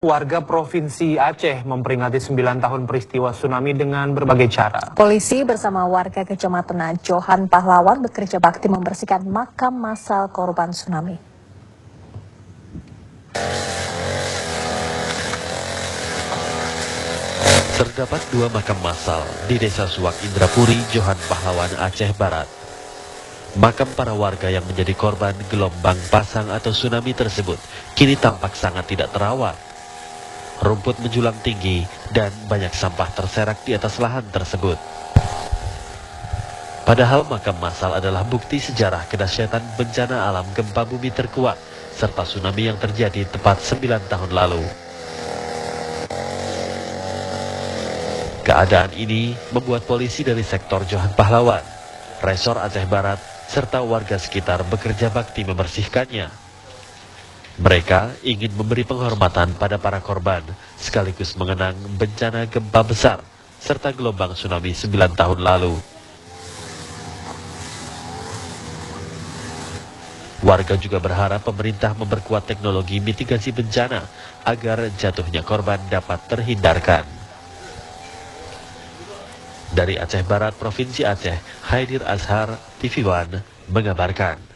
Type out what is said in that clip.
Warga Provinsi Aceh memperingati 9 tahun peristiwa tsunami dengan berbagai cara. Polisi bersama warga Kecamatan Johan Pahlawan bekerja bakti membersihkan makam massal korban tsunami. Terdapat 2 makam massal di Desa Suwak Indrapuri, Johan Pahlawan, Aceh Barat. Makam para warga yang menjadi korban gelombang pasang atau tsunami tersebut kini tampak sangat tidak terawat. Rumput menjulang tinggi dan banyak sampah terserak di atas lahan tersebut. Padahal makam massal adalah bukti sejarah kedahsyatan bencana alam gempa bumi terkuat serta tsunami yang terjadi tepat 9 tahun lalu. Keadaan ini membuat polisi dari sektor Johan Pahlawan, Resor Aceh Barat, serta warga sekitar bekerja bakti membersihkannya. Mereka ingin memberi penghormatan pada para korban, sekaligus mengenang bencana gempa besar, serta gelombang tsunami 9 tahun lalu. Warga juga berharap pemerintah memperkuat teknologi mitigasi bencana, agar jatuhnya korban dapat terhindarkan. Dari Aceh Barat, Provinsi Aceh, Haidir Azhar, TV One, mengabarkan.